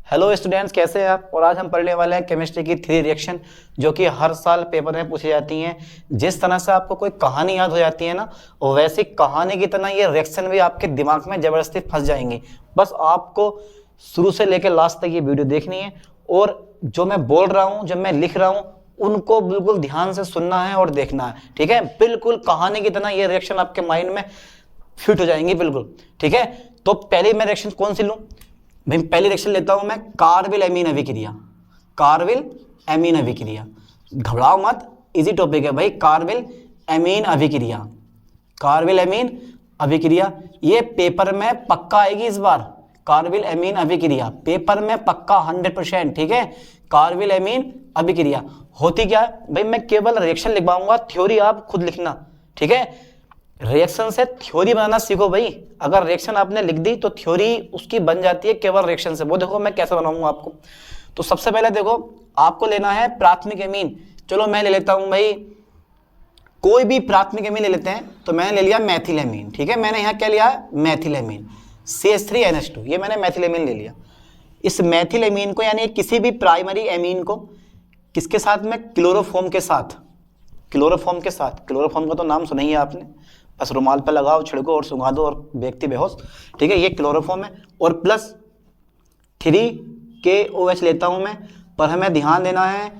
Hello students, कैसे हैं आप। और आज हम पढ़ने वाले हैं केमिस्ट्री की 3 रिएक्शन जो कि हर साल पेपर में पूछी जाती हैं। जिस तरह से आपको कोई कहानी याद हो जाती है ना, वैसी कहानी की तरह ये रिएक्शन भी आपके दिमाग में ज़बरदस्ती फंस जाएंगी। बस आपको शुरू से लेकर लास्ट तक ये वीडियो देखनी है और जो मैं बोल रहा हूँ, जब मैं लिख रहा हूँ, उनको बिल्कुल ध्यान से सुनना है और देखना है। ठीक है, बिल्कुल कहानी की तरह ये रिएक्शन आपके माइंड में फिट हो जाएंगी बिल्कुल। ठीक है, तो पहले मैं रिएक्शन कौन सी लूँ भाई? पहली रिएक्शन लेता हूं मैं कार्बिल एमीन अभिक्रिया। कार्बिल एमीन अभिक्रिया, घबराओ मत, इजी टॉपिक है भाई। कार्बिल एमीन अभिक्रिया, कार्बिल एमीन अभिक्रिया, ये पेपर में पक्का आएगी इस बार। कार्बिल एमीन अभिक्रिया पेपर में पक्का 100%। ठीक है, कार्बिल एमीन अभिक्रिया होती क्या है भाई? मैं केवल रिएक्शन लिखवाऊंगा, थ्योरी आप खुद लिखना। ठीक है, रिएक्शन से थ्योरी बनाना सीखो भाई। अगर रिएक्शन आपने लिख दी तो थ्योरी उसकी बन जाती है केवल रिएक्शन से। वो देखो मैं कैसे बनाऊंगा आपको। तो सबसे पहले देखो, आपको लेना है प्राथमिक एमीन। चलो मैं ले लेता हूं भाई, कोई भी प्राथमिक एमीन ले लेते हैं। तो मैंने ले लिया मैथिल एमीन। ठीक है, मैंने यहाँ क्या लिया है? मैथिल एमीन, CH3NH2, ये मैंने मैथिल एमीन ले लिया। इस मैथिल एमीन को यानी किसी भी प्राइमरी एमीन को किसके साथ में? क्लोरोफॉर्म के साथ। क्लोरोफॉर्म के साथ, क्लोरोफॉर्म का तो नाम सुना ही है आपने, बस रुमाल पर लगाओ, छिड़को और सुंघा दो और व्यक्ति बेहोश। ठीक है, ये क्लोरोफॉर्म है। और प्लस 3KOH लेता हूं मैं, पर हमें ध्यान देना है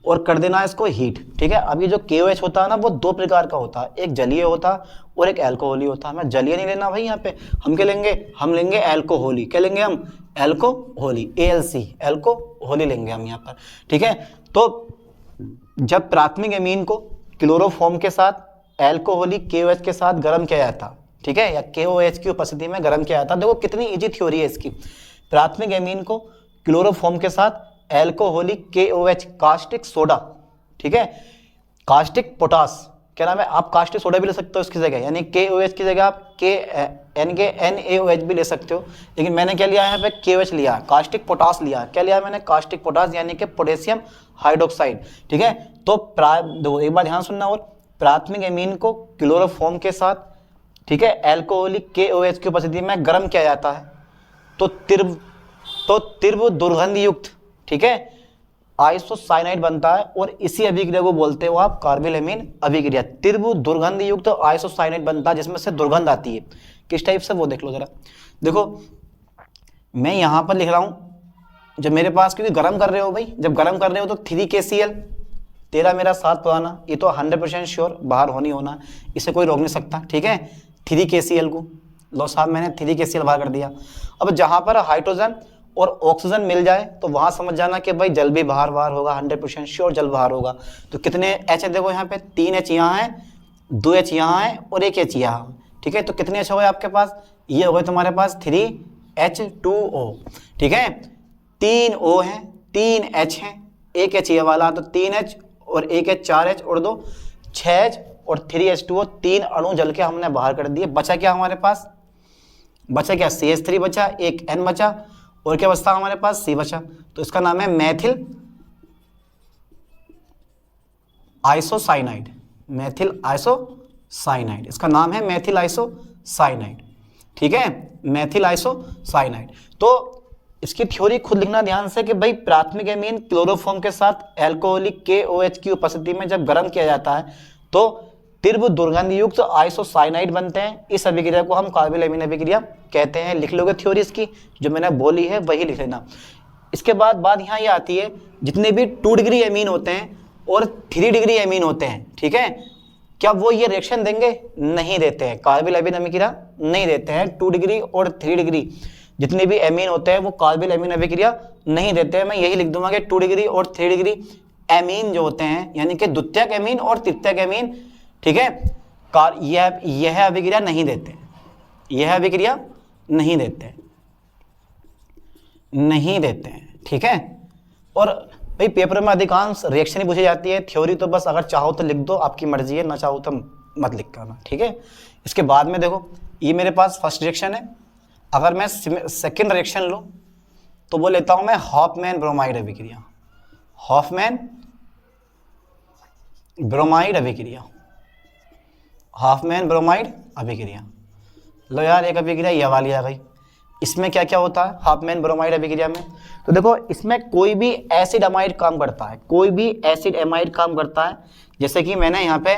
और कर देना है इसको हीट। ठीक है, अब ये जो KOH होता है ना, वो 2 प्रकार का होता है, एक जलीय होता है और एक एल्कोहली होता है। हमें जलीय नहीं लेना भाई, यहाँ पे हम क्या लेंगे? हम लेंगे एल्कोहली। क्या लेंगे हम? एल्कोहली, ALC, एल्कोहली लेंगे हम यहाँ पर। ठीक है, तो जब प्राथमिक एमीन को क्लोरोफॉर्म के साथ एल्कोहलिक KOH के साथ गर्म किया जाता, ठीक है, या KOH की उपस्थिति में गर्म किया जाता। देखो कितनी इजी थ्योरी है इसकी। प्राथमिक एमीन को क्लोरोफॉर्म के साथ एल्कोहलिक KOH, कास्टिक सोडा, ठीक है, कास्टिक पोटास, क्या नाम है? आप कास्टिक सोडा भी ले सकते हो इसकी जगह, यानी KOH की जगह आप NaOH भी ले सकते हो। लेकिन मैंने क्या लिया है यहाँ पे? KOH लिया है, कास्टिक पोटास लिया है। क्या लिया है मैंने? कास्टिक पोटास, यानी कि पोटेशियम हाइड्रोक्साइड। ठीक है, तो देखो एक बार ध्यान सुनना, और प्राथमिक एमीन को क्लोरोफॉर्म के साथ, ठीक है, एल्कोहलिक KOH की उपस्थिति में गर्म किया जाता है तो तीव्र दुर्गंध युक्त, ठीक है, आइसोसाइनाइड बनता है। और इसी अभिक्रिया को बोलते हो आप कार्बिल एमीन अभिक्रिया। तीव्र दुर्गंध युक्त आइसोसाइनाइड बनता है जिसमें से दुर्गंध आती है। किस टाइप से, वो देख लो जरा। देखो मैं यहां पर लिख रहा हूं, जब मेरे पास, क्योंकि गर्म कर रहे हो भाई, जब गर्म कर रहे हो तो 3KCl, तेरा मेरा साथ पुराना, ये तो 100% श्योर बाहर होनी होना, इसे कोई रोक नहीं सकता। ठीक है, 3KCl को लो साहब, मैंने 3KCl बाहर कर दिया। अब जहां पर हाइड्रोजन और ऑक्सीजन मिल जाए तो वहां समझ जाना कि भाई जल भी बाहर होगा, 100% श्योर जल बाहर होगा। तो कितने H है? देखो यहाँ पे 3 H यहाँ है, 2 H यहाँ है और 1 H यहाँ। ठीक है, तो कितने H हो गए आपके पास? ये हो गए तुम्हारे पास 3H2O। ठीक है, 3 O है, 3 H है, 1 H ये वाला, तो 3H और 1 H, 4H और 2 6H और 3H2O, 3 अणु जल के हमने बाहर कर दिए। बचा क्या हमारे पास? बचा क्या? CH3 बचा, एक N बचा, और क्या बचता हमारे पास? C बचा। तो इसका नाम है मैथिल आइसोसाइनाइड। मैथिल आइसोसाइनाइड, इसका नाम है मैथिल आइसोसाइनाइड। ठीक है, मैथिल आइसोसाइनाइड। तो इसकी थ्योरी खुद लिखना ध्यान से कि भाई प्राथमिक एमीन क्लोरोफॉर्म के साथ एल्कोहलिक KOH की उपस्थिति में जब गर्म किया जाता है तो तीव्र दुर्गंध युक्त आइसोसाइनाइड बनते हैं। इस अभिक्रिया को हम कार्बिल एमीन अभिक्रिया कहते हैं। लिख लोगे थ्योरी इसकी, जो मैंने बोली है वही लिख लेना। इसके बाद बात यहाँ ये आती है, जितने भी 2 डिग्री एमीन होते हैं और 3 डिग्री एमीन होते हैं, ठीक है, क्या वो ये रिएक्शन देंगे? नहीं देते हैं। कार्बिल एमीन अभिक्रिया नहीं देते हैं। 2 डिग्री और 3 डिग्री जितने भी एमीन होते हैं वो कार्बिल एमीन अभिक्रिया नहीं देते हैं। मैं यही लिख दूंगा कि 2 डिग्री और 3 डिग्री एमीन जो होते हैं, यानी कि द्वितीयक एमीन और तृतीयक एमीन, ठीक है, यह अभिक्रिया नहीं देते, यह अभिक्रिया नहीं देते, नहीं देते हैं। ठीक है, और भाई पेपर में अधिकांश रिएक्शन ही पूछी जाती है। थ्योरी तो बस अगर चाहो तो लिख दो, आपकी मर्जी है, ना चाहो तो मत लिख करना। ठीक है, इसके बाद में देखो, ये मेरे पास फर्स्ट रिएक्शन है। अगर मैं सेकेंड रिएक्शन लूं तो वो लेता हूं मैं हॉफमैन ब्रोमाइड अभिक्रिया। हॉफमैन ब्रोमाइड अभिक्रिया, हॉफमैन ब्रोमाइड अभिक्रिया। लो यार, एक अभिक्रिया ये वाली आ गई। इसमें क्या क्या होता है हाफमैन ब्रोमाइड अभिक्रिया में? तो देखो इसमें कोई भी एसिड अमाइड काम करता है, कोई भी एसिड एमाइड काम करता है। जैसे कि मैंने यहाँ पे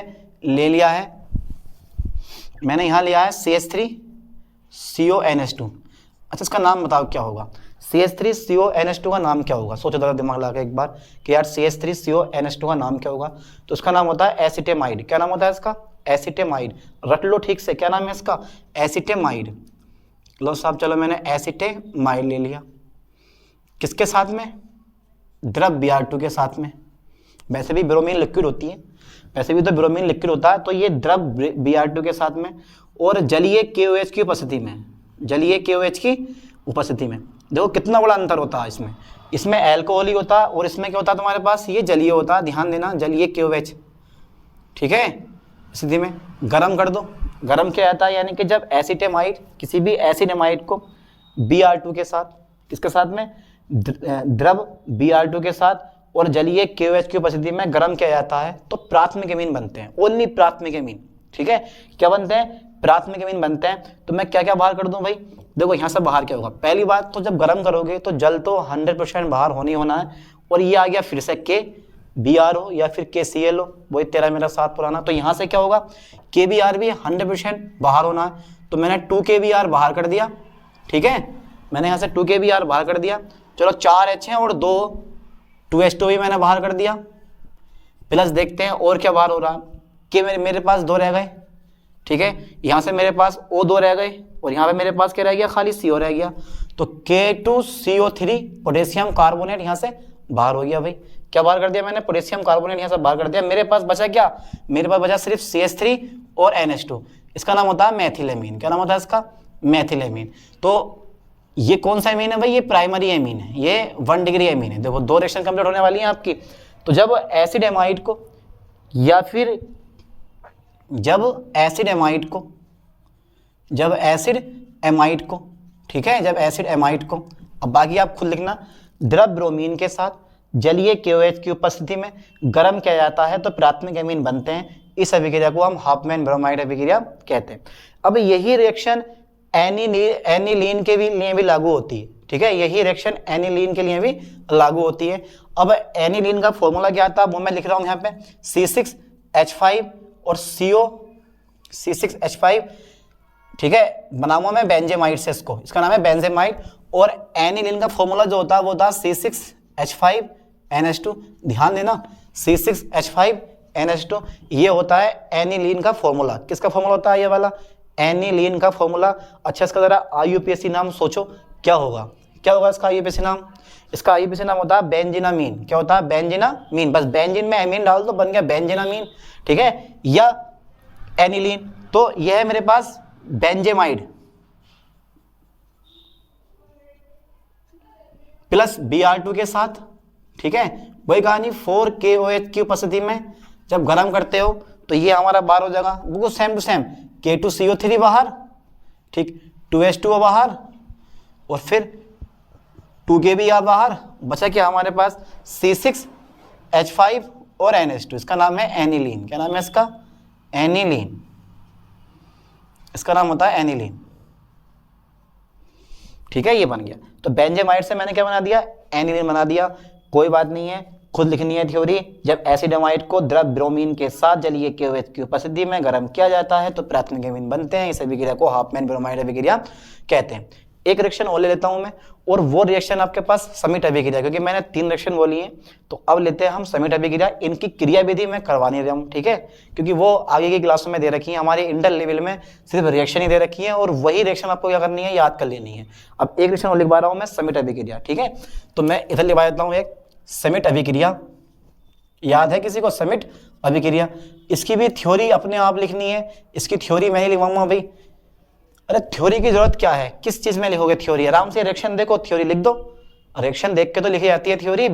ले लिया है, मैंने यहाँ लिया है CH3CONH2। अच्छा इसका नाम बताओ क्या होगा? CH3CONH2 का नाम क्या होगा? सोचो जरा दिमाग लगा के एक बार कि यार CH3CONH2 का नाम क्या होगा? तो उसका नाम होता है एसिटेमाइड। क्या नाम होता है इसका? एसिटेमाइड। रट लो ठीक से, क्या नाम है इसका? एसिटेमाइड। लो साहब चलो मैंने एसिटेमाइड ले लिया। किसके साथ में? द्रव Br2 के साथ में। वैसे भी ब्रोमीन लिक्विड होती है, वैसे भी तो ब्रोमीन लिक्विड होता है, तो ये द्रव Br2 के साथ में और जलीय KOH की उपस्थिति में, जलीय KOH की उपस्थिति में। देखो कितना बड़ा अंतर होता है इसमें। इसमें एल्कोहल ही होता है और इसमें क्या होता है तुम्हारे पास? ये जलीय होता है, ध्यान देना, जलीय KOH। ठीक है, स्थिति में गर्म कर दो। गर्म क्या आता है? यानी कि जब एसिटेमाइड किसी भी एसिड एमाइड को Br2 के साथ, किसके साथ में? द्रव Br2 के साथ और जलीय KOH की उपस्थिति में गर्म किया जाता है तो प्राथमिक एमीन बनते हैं, ओनली प्राथमिक एमीन। ठीक है, क्या बनते हैं? प्राथमिक एमीन बनते हैं। तो मैं क्या क्या बाहर कर दूं भाई? देखो यहाँ से बाहर क्या होगा? पहली बात तो जब गर्म करोगे तो जल तो 100% बाहर होनी होना है, और ये आ गया फिर से KBr हो या फिर KCl हो, वही तेरा मेरा साथ पुराना। तो यहाँ से क्या होगा? KBr भी 100% बाहर होना है, तो मैंने 2 KBr बाहर कर दिया। ठीक है, मैंने यहाँ से 2 KBr बाहर कर दिया। चलो 4 H हैं और 2H2 भी मैंने बाहर कर दिया। प्लस देखते हैं और क्या बाहर हो रहा है कि मेरे पास 2 रह गए। ठीक है, यहाँ से मेरे पास O2 रह गए और यहाँ पे मेरे पास क्या रह गया? खाली CO रह गया। तो K2CO3 पोटेशियम कार्बोनेट यहाँ से बाहर हो गया। भाई क्या बाहर कर दिया मैंने? पोटेशियम कार्बोनेट यहाँ से बाहर कर दिया। मेरे पास बचा क्या? मेरे पास बचा सिर्फ CH3 और NH2। इसका नाम होता है मैथिलेमीन। क्या नाम होता है इसका? मैथिलेमीन। तो ये कौन सा एमीन है भाई? ये प्राइमरी एमीन है, ये 1 डिग्री एमीन है। देखो 2 रिएक्शन कंप्लीट होने वाली हैं आपकी। तो जब एसिड एमाइड को या फिर जब एसिड एमाइड को, ठीक है, जब एसिड एमाइड को, अब बाकी आप खुद लिखना, द्रव ब्रोमीन के साथ जलीय KOH की उपस्थिति में गर्म किया जाता है तो प्राथमिक एमीन बनते हैं। इस अभिक्रिया को हम हाफमैन ब्रोमाइड अभिक्रिया कहते हैं। अब यही रिएक्शन एनिलीन के लिए भी लागू होती है। ठीक है, यही रिएक्शन एनिलीन के लिए भी लागू होती है। अब एनिलीन का फॉर्मूला क्या आता है वो मैं लिख रहा हूं यहाँ पे, C6H5 और C6H5। ठीक है, बनाऊंगा मैं बेंजेमाइड से इसको, इसका नाम है बेंजेमाइड। और एनिलीन का फॉर्मूला जो होता है वो होता है C6H5NH2। ध्यान देना, C6H5NH2 ये होता है एनिलीन का फॉर्मूला। किसका फॉर्मूला होता है? ये वाला एनिलीन का फॉर्मूला। अच्छा इसका जरा IUPAC नाम सोचो क्या होगा? क्या होगा इसका IUPAC नाम? इसका IUPAC नाम होता है बेंजीनामीन। क्या होता है? बेंजीनामीन। बस बेंजीन में एमीन डाल दो, बन गया बेंजीनामीन। ठीक है, या एनिलीन। तो यह है मेरे पास बेंजेमाइड प्लस Br2 के साथ। ठीक है, वही कहानी 4 KOH की उपस्थिति में जब गर्म करते हो तो ये हमारा बाहर हो जाएगा, बिल्कुल सेम टू सेम। K2CO3 बाहर, ठीक, 2H2O बाहर और फिर 2 KBr बाहर। बचा क्या हमारे पास? C6H5 और NH2। इसका नाम है एनिलीन। क्या नाम है इसका? एनिलीन। इसका नाम होता है एनिलीन। ठीक है, ये बन गया। तो बेंजेमाइड से मैंने क्या बना दिया? एनिलीन बना दिया। कोई बात नहीं है, खुद लिखनी है थ्योरी। जब एसिड एमाइड को द्रव ब्रोमीन के साथ जलीय KOH की उपस्थिति में गर्म किया जाता है तो प्राथमिक एमीन बनते हैं। इस अभिक्रिया को हाफमैन ब्रोमाइड अभिक्रिया कहते हैं। एक रिएक्शन और ले लेता हूं मैं, और वो रिएक्शन आपके पास समिट अभिक्रिया, क्योंकि मैंने 3 रिएक्शन बोली है तो अब लेते हैं हम समिट अभिक्रिया। इनकी क्रिया विधि में करवानी रहा हूं, ठीक है, क्योंकि वो आगे की क्लासों में दे रखी है। हमारे इंटर लेवल में सिर्फ रिएक्शन ही दे रखी है और वही रिएक्शन आपको क्या करनी है? याद कर लेनी है। अब एक रिएक्शन और लिखवा रहा हूं मैं, समिट अभिक्रिया। ठीक है, तो मैं इधर लिखवा देता हूं एक समिट अभिक्रिया। याद है किसी को? समिट अभिक्रिया। इसकी भी थ्योरी अपने आप लिखनी है। इसकी थ्योरी मैं ही लिखवाऊंगा भाई। अरे थ्योरी की जरूरत क्या है? किस चीज में लिखोगे थ्योरी? आराम से रिएक्शन देखो, थ्योरी लिख दो। रिएक्शन देख के तो लिखी जाती है थ्योरी।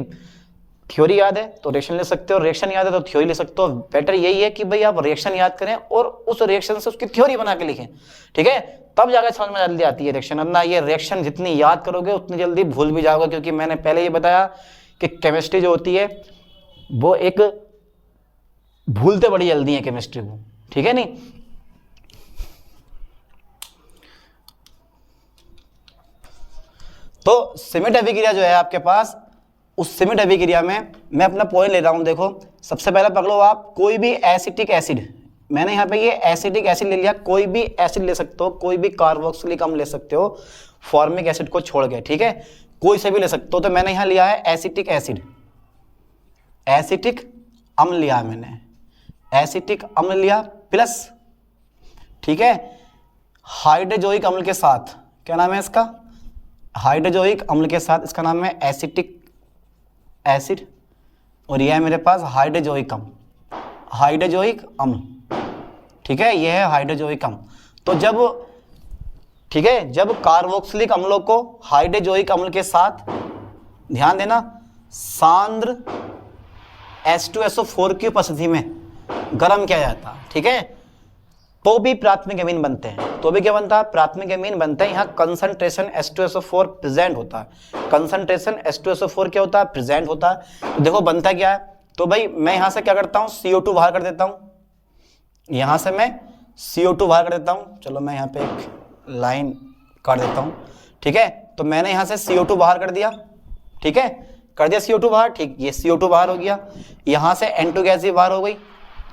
थ्योरी याद है तो रिएक्शन लिख सकते हो, रिएक्शन याद है तो थ्योरी लिख सकते हो। बेटर यही है कि भाई आप रिएक्शन याद करें और उस रिएक्शन से उसकी थ्योरी बना के लिखें। ठीक है, तब जाकर समझ में जल्दी आती है रिएक्शन। वरना ये रिएक्शन जितनी याद करोगे उतनी जल्दी भूल भी जाओगे, क्योंकि मैंने पहले ही बताया कि केमिस्ट्री जो होती है वो एक भूलते बड़ी जल्दी है केमिस्ट्री को। ठीक है नहीं? तो सीमित अभिक्रिया जो है आपके पास, उस सीमित अभिक्रिया में मैं अपना पॉइंट ले रहा हूं। देखो सबसे पहले पकड़ो आप कोई भी एसिटिक एसिड, मैंने यहाँ पे ये एसिटिक एसिड ले लिया, कोई भी एसिड ले सकते हो, कोई भी कार्बोक्सिलिक अम्ल ले सकते हो फॉर्मिक एसिड को छोड़ के, ठीक है, कोई से भी ले सकते हो। तो मैंने यहाँ लिया है एसिटिक एसिड, एसिटिक अम्ल लिया है मैंने, एसिटिक अम्ल लिया प्लस, ठीक है, हाइड्रोजोइक अम्ल के साथ, क्या नाम है इसका, हाइड्रोजोइक अम्ल के साथ, इसका नाम है एसिटिक एसिड, और यह है मेरे पास हाइड्रोजोइक अम्ल, हाइड्रोजोइक अम्ल, ठीक है, यह है हाइड्रोजोइक अम्ल। तो जब, ठीक है, जब कार्बोक्सिलिक अम्लों को हाइड्रोजोइक अम्ल के साथ, ध्यान देना, सांद्र H2SO4 की उपस्थिति में गर्म किया जाता है, ठीक है, तो भी प्राथमिक एमीन बनते हैं। तो भी क्या बनता है, प्राथमिक एमीन बनते हैं। यहाँ कंसंट्रेशन H2SO4 प्रेजेंट होता है, कंसंट्रेशन H2SO4 क्या होता है, प्रेजेंट होता है। तो देखो बनता क्या है, तो भाई मैं यहाँ से क्या करता हूँ, CO2 बाहर कर देता हूँ, यहाँ से मैं CO2 बाहर कर देता हूँ। चलो मैं यहाँ पे एक लाइन काट देता हूँ, ठीक है, तो मैंने यहाँ से CO2 बाहर कर दिया, ठीक है, कर दिया CO2 बाहर, ठीक, ये CO2 बाहर हो गया, यहाँ से N2 गैस भी बाहर हो गई।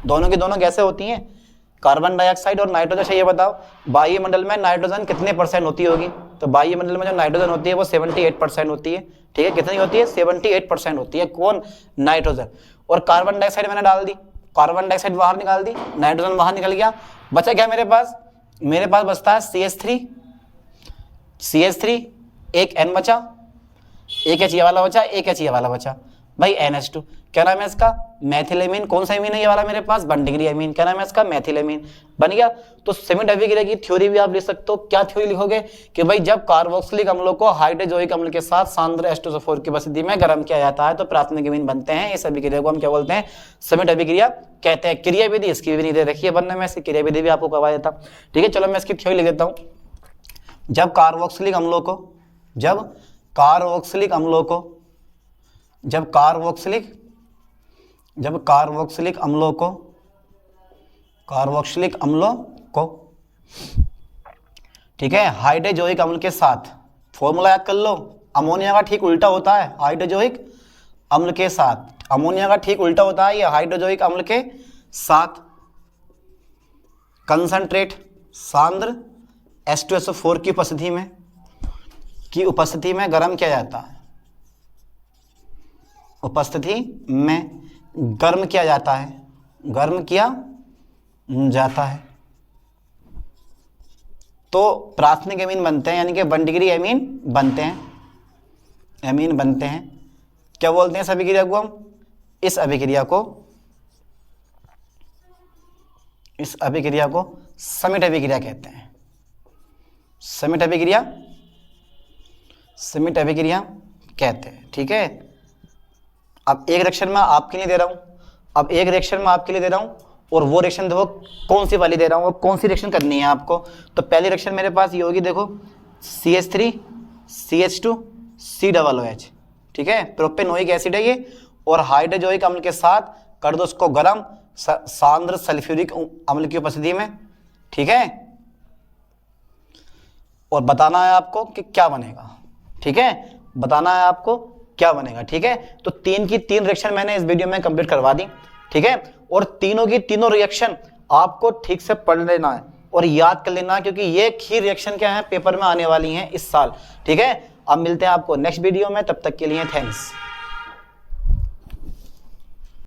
दोनों की दोनों गैसें होती हैं, कार्बन डाइऑक्साइड और नाइट्रोजन। अच्छा ये बताओ वायुमंडल में नाइट्रोजन कितने % होती होगी, तो वायुमंडल में जो नाइट्रोजन होती है वो 78% होती है, ठीक है, कितनी होती है, 78% होती है, कौन, नाइट्रोजन। और कार्बन डाइऑक्साइड मैंने डाल दी, कार्बन डाइऑक्साइड बाहर निकाल दी, नाइट्रोजन बाहर निकल गया, बचा क्या मेरे पास, मेरे पास बचता है CH3, एक N बचा, एक H ये वाला बचा, एक H ये वाला बचा, भाई NH2, क्या नाम है इसका, मैथिलेमीन। कौन सा एमीन है ये वाला मेरे पास, 1 डिग्री एमीन, क्या नाम है इसका, मैथिलेमीन, बन गया। तो सीमित अभिक्रिया की थ्योरी भी आप लिख सकते हो। क्या थ्योरी लिखोगे कि भाई जब कार्बोक्सिलिक अम्लों को हाइड्रोजोइक अम्ल के साथ सांद्र H2SO4 की उपस्थिति में गर्म किया जाता है तो प्राथमिक एमीन बनते हैं। इस अभिक्रिया को हम क्या बोलते हैं, सीमित अभिक्रिया कहते हैं। क्रिया विधि इसकी भी नहीं दे रखी है, वरना मैं इसकी क्रिया विधि भी आपको करवा देता, ठीक है। चलो मैं इसकी थ्योरी लिख देता हूँ। जब कार्बोक्सिलिक अम्लों को, जब कार्बोक्सिलिक अम्लों को, जब कार्बोक्सिलिक अम्लों को, कार्बोक्सिलिक अम्लों को, ठीक है, हाइड्रोजोइक अम्ल के साथ, फॉर्मूला याद कर लो, अमोनिया का ठीक उल्टा होता है हाइड्रोजोइक अम्ल के साथ, अमोनिया का ठीक उल्टा होता है ये हाइड्रोजोइक अम्ल के साथ कंसंट्रेट सांद्र H2SO4 की उपस्थिति में गर्म किया जाता है, उपस्थिति में गर्म किया जाता है, गर्म किया जाता है, तो प्राथमिक एमीन बनते हैं, यानी कि 1 डिग्री एमीन बनते हैं, एमीन बनते हैं। क्या बोलते हैं इस अभिक्रिया को हम, इस अभिक्रिया को समिट अभिक्रिया कहते हैं, समिट अभिक्रिया, समिट अभिक्रिया कहते हैं, ठीक है। अब एक रिएक्शन में आपके लिए दे रहा हूं, अब एक रिएक्शन में आपके लिए दे रहा हूं, और वो रिएक्शन देखो कौन सी वाली दे रहा हूं, कौन सी रिएक्शन करनी है आपको। तो पहली रिएक्शन मेरे पास ये होगी, देखो CH3 CH2 COOH, ठीक है, प्रोपेनोइक एसिड है ये, और हाइड्रोजोइक अम्ल के साथ कर दो उसको गर्म सांद्र सल्फ्यूरिक अम्ल की उपस्थिति में, ठीक है, और बताना है आपको कि क्या बनेगा, ठीक है, बताना है आपको क्या बनेगा, ठीक है। तो 3 की 3 रिएक्शन मैंने इस वीडियो में कंप्लीट करवा दी, ठीक है, और तीनों की तीनों रिएक्शन आपको ठीक से पढ़ लेना है और याद कर लेना है, क्योंकि ये ही रिएक्शन क्या है पेपर में आने वाली हैं इस साल, ठीक है। अब मिलते हैं आपको नेक्स्ट वीडियो में, तब तक के लिए थैंक्स।